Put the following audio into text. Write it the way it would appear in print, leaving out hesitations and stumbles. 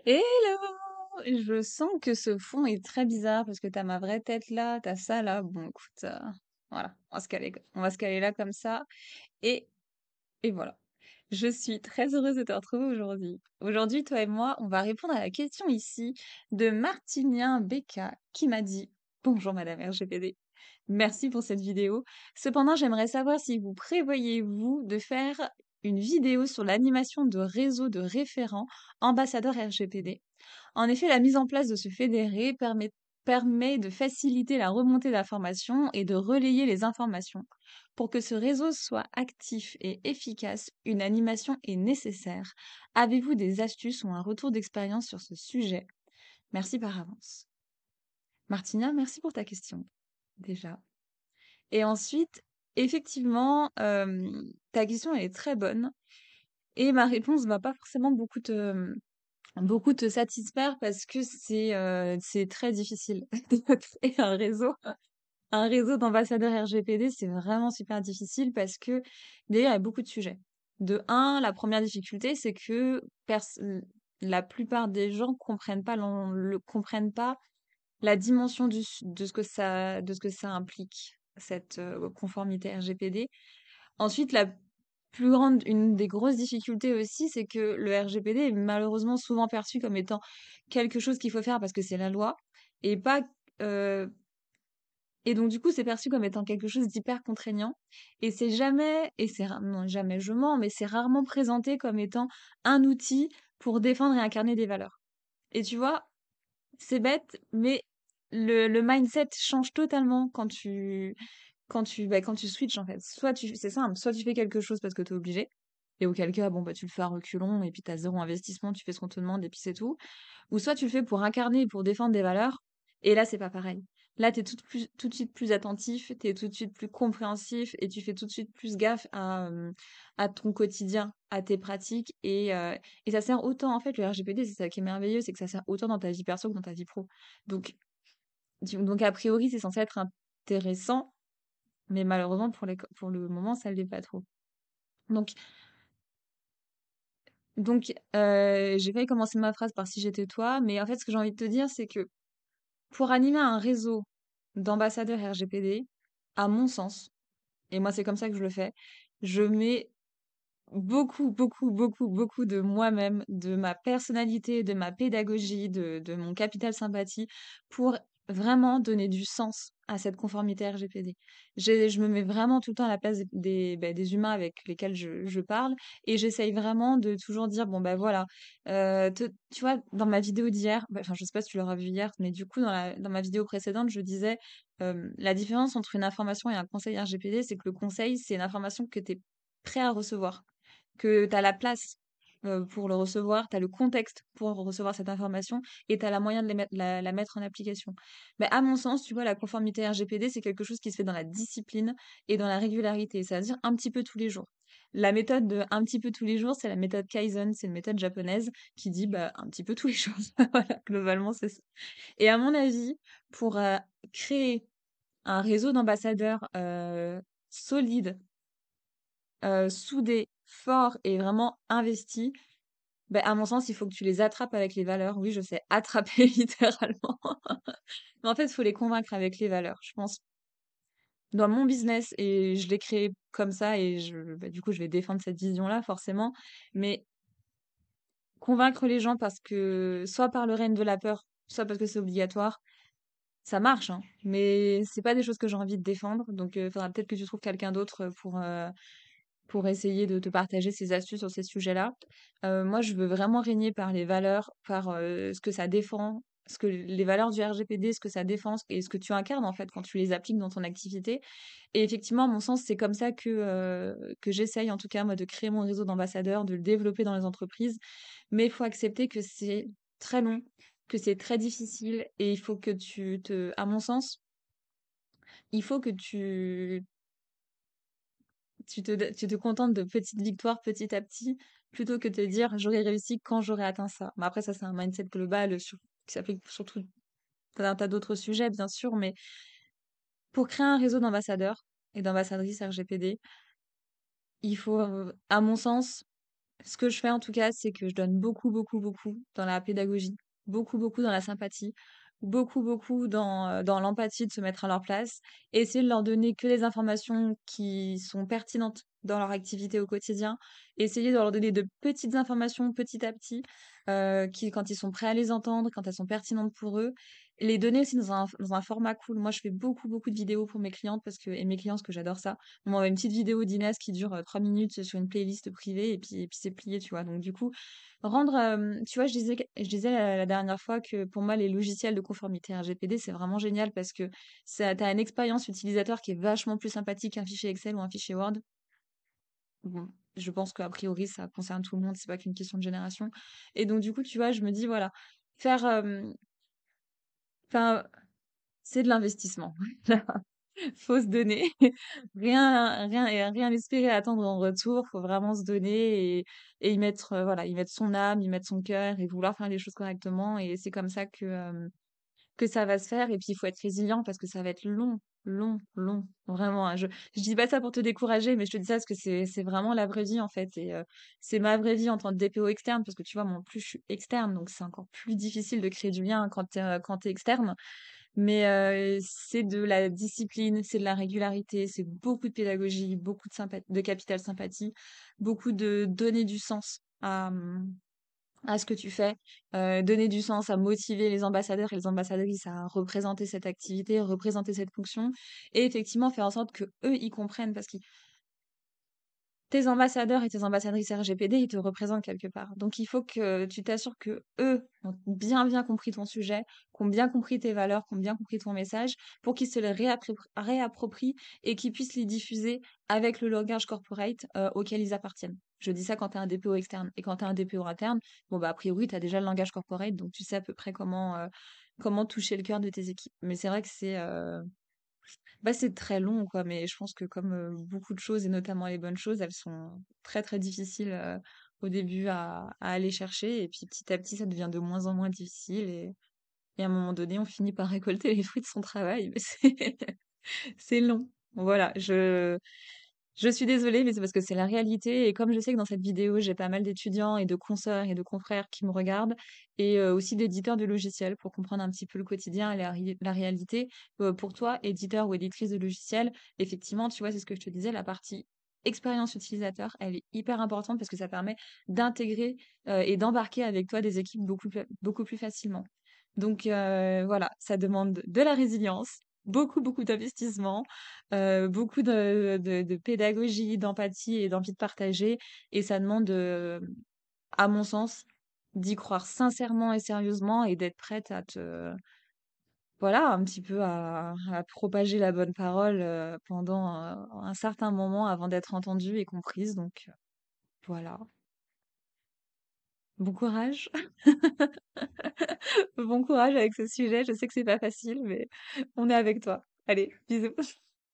Hello! Je sens que ce fond est très bizarre parce que t'as ma vraie tête là, t'as ça là. Bon, écoute, voilà, on va se caler là comme ça. Et, et voilà. Je suis très heureuse de te retrouver aujourd'hui. Aujourd'hui, toi et moi, on va répondre à la question ici de Martinien Becca qui m'a dit: Bonjour Madame RGPD. Merci pour cette vidéo. Cependant, j'aimerais savoir si vous prévoyez, vous, de faire une vidéo sur l'animation de réseaux de référents ambassadeurs RGPD. En effet, la mise en place de ce fédéré permet de faciliter la remontée d'informations et de relayer les informations. Pour que ce réseau soit actif et efficace, une animation est nécessaire. Avez-vous des astuces ou un retour d'expérience sur ce sujet? Merci par avance. Martina, merci pour ta question, déjà. Et ensuite, effectivement, ta question elle est très bonne et ma réponse va pas forcément beaucoup te satisfaire parce que c'est très difficile de créer un réseau d'ambassadeurs RGPD, c'est vraiment super difficile parce que déjà, il y a beaucoup de sujets. De un, la première difficulté, c'est que la plupart des gens comprennent pas la dimension de ce que ça implique, cette conformité RGPD. Ensuite, une des grosses difficultés aussi, c'est que le RGPD est malheureusement souvent perçu comme étant quelque chose qu'il faut faire parce que c'est la loi et pas, euh, et donc du coup, c'est perçu comme étant quelque chose d'hyper contraignant et c'est jamais, non, jamais je mens, mais c'est rarement présenté comme étant un outil pour défendre et incarner des valeurs. Et tu vois, c'est bête, mais le mindset change totalement quand tu switches, en fait. C'est simple, soit tu fais quelque chose parce que tu es obligé, et auquel cas, bon, bah, tu le fais à reculons, et puis tu as zéro investissement, tu fais ce qu'on te demande, et puis c'est tout. Ou soit tu le fais pour incarner et pour défendre des valeurs, et là, c'est pas pareil. Là, tu es tout de suite plus attentif, tu es tout de suite plus compréhensif, et tu fais tout de suite plus gaffe à ton quotidien, à tes pratiques, et ça sert autant, en fait, le RGPD, c'est ça qui est merveilleux, c'est que ça sert autant dans ta vie perso que dans ta vie pro. Donc, donc a priori, c'est censé être intéressant, mais malheureusement, pour le moment, ça ne l'est pas trop. Donc, j'ai failli commencer ma phrase par si j'étais toi, mais en fait, ce que j'ai envie de te dire, c'est que pour animer un réseau d'ambassadeurs RGPD, à mon sens, et moi c'est comme ça que je le fais, je mets beaucoup de moi-même, de ma personnalité, de ma pédagogie, de mon capital sympathie pour vraiment donner du sens à cette conformité RGPD. Je me mets vraiment tout le temps à la place des humains avec lesquels je parle et j'essaye vraiment de toujours dire, bon ben voilà, tu vois, dans ma vidéo d'hier, enfin je sais pas si tu l'auras vu hier, mais du coup dans ma vidéo précédente, je disais, la différence entre une information et un conseil RGPD, c'est que le conseil, c'est une information que tu es prêt à recevoir, que tu as la place pour le recevoir, tu as le contexte pour recevoir cette information et tu as la moyen de la mettre en application. Mais à mon sens, tu vois, la conformité RGPD, c'est quelque chose qui se fait dans la discipline et dans la régularité, c'est-à-dire un petit peu tous les jours. La méthode de un petit peu tous les jours, c'est la méthode Kaizen, c'est une méthode japonaise qui dit bah, un petit peu tous les jours. Voilà, globalement, c'est ça. Et à mon avis, pour créer un réseau d'ambassadeurs solide, soudés, forts et vraiment investis, ben à mon sens, il faut que tu les attrapes avec les valeurs. Oui, je sais, attraper littéralement. Mais en fait, il faut les convaincre avec les valeurs. Je pense, dans mon business, et je l'ai créé comme ça, et du coup, je vais défendre cette vision-là, forcément. Mais convaincre les gens parce que, soit par le règne de la peur, soit parce que c'est obligatoire, ça marche, hein. Mais c'est pas des choses que j'ai envie de défendre. Donc, il faudra peut-être que tu trouves quelqu'un d'autre pour essayer de te partager ses astuces sur ces sujets-là. Moi, je veux vraiment régner par les valeurs, par ce que ça défend, les valeurs du RGPD, ce que ça défend et ce que tu incarnes en fait quand tu les appliques dans ton activité. Et effectivement, à mon sens, c'est comme ça que j'essaye en tout cas moi de créer mon réseau d'ambassadeurs, de le développer dans les entreprises. Mais il faut accepter que c'est très long, que c'est très difficile et il faut que à mon sens, il faut que tu te contentes de petites victoires petit à petit, plutôt que de te dire j'aurais réussi quand j'aurais atteint ça. Mais après, ça, c'est un mindset global qui s'applique surtout à un tas d'autres sujets, bien sûr, mais pour créer un réseau d'ambassadeurs et d'ambassadrices RGPD, il faut, à mon sens, Ce que je fais en tout cas, c'est que je donne beaucoup, beaucoup, beaucoup dans la pédagogie, beaucoup, beaucoup dans la sympathie, beaucoup, beaucoup dans l'empathie de se mettre à leur place, et essayer de leur donner que les informations qui sont pertinentes dans leur activité au quotidien, essayer de leur donner de petites informations petit à petit, qui, quand ils sont prêts à les entendre, quand elles sont pertinentes pour eux, les donner aussi dans un format cool. Moi, je fais beaucoup, beaucoup de vidéos pour mes clientes et mes clients, parce que j'adore ça. On m'envoie une petite vidéo d'Inès qui dure 3 minutes sur une playlist privée, et puis c'est plié, tu vois. Donc du coup, tu vois, je disais la dernière fois que pour moi, les logiciels de conformité RGPD, c'est vraiment génial parce que ça, t'as une expérience utilisateur qui est vachement plus sympathique qu'un fichier Excel ou un fichier Word. Bon, je pense qu'a priori, ça concerne tout le monde, c'est pas qu'une question de génération. Et donc du coup, tu vois, je me dis, voilà, faire, enfin, c'est de l'investissement. Faut se donner. Rien espérer attendre en retour. Faut vraiment se donner et voilà, y mettre son âme, y mettre son cœur et vouloir faire les choses correctement. Et c'est comme ça que ça va se faire. Et puis, il faut être résilient parce que ça va être long, long, long. Vraiment, hein. Je dis pas ça pour te décourager, mais je te dis ça parce que c'est vraiment la vraie vie, en fait. Et c'est ma vraie vie en tant que DPO externe parce que tu vois, moi, en plus, je suis externe. Donc, c'est encore plus difficile de créer du lien quand t'es externe. Mais c'est de la discipline, c'est de la régularité, c'est beaucoup de pédagogie, beaucoup de capital sympathie, beaucoup de donner du sens à ce que tu fais, donner du sens à motiver les ambassadeurs et les ambassadrices à représenter cette activité, représenter cette fonction, et effectivement faire en sorte que eux y comprennent, parce que tes ambassadeurs et tes ambassadrices RGPD, ils te représentent quelque part. Donc, il faut que tu t'assures que eux ont bien, bien compris ton sujet, qu'ont bien compris tes valeurs, qu'ont bien compris ton message, pour qu'ils se les réapproprient et qu'ils puissent les diffuser avec le langage corporate auquel ils appartiennent. Je dis ça quand tu es un DPO externe. Et quand tu es un DPO interne, bon, bah, a priori, tu as déjà le langage corporate, donc tu sais à peu près comment toucher le cœur de tes équipes. Mais c'est vrai que c'est très long, quoi, mais je pense que comme beaucoup de choses, et notamment les bonnes choses, elles sont très très difficiles au début à aller chercher, et puis petit à petit, ça devient de moins en moins difficile, et à un moment donné, on finit par récolter les fruits de son travail, mais c'est long. Voilà, je suis désolée, mais c'est parce que c'est la réalité. Et comme je sais que dans cette vidéo, j'ai pas mal d'étudiants et de consoeurs et de confrères qui me regardent, et aussi d'éditeurs de logiciels pour comprendre un petit peu le quotidien et la réalité. Pour toi, éditeur ou éditrice de logiciels, effectivement, tu vois, c'est ce que je te disais, la partie expérience utilisateur, elle est hyper importante parce que ça permet d'intégrer et d'embarquer avec toi des équipes beaucoup plus facilement. Donc voilà, ça demande de la résilience, beaucoup, beaucoup d'investissement, beaucoup de pédagogie, d'empathie et d'envie de partager. Et ça demande, à mon sens, d'y croire sincèrement et sérieusement et d'être prête voilà, un petit peu à propager la bonne parole pendant un certain moment avant d'être entendue et comprise. Donc voilà, bon courage. Bon courage avec ce sujet. Je sais que c'est pas facile, mais on est avec toi. Allez, bisous.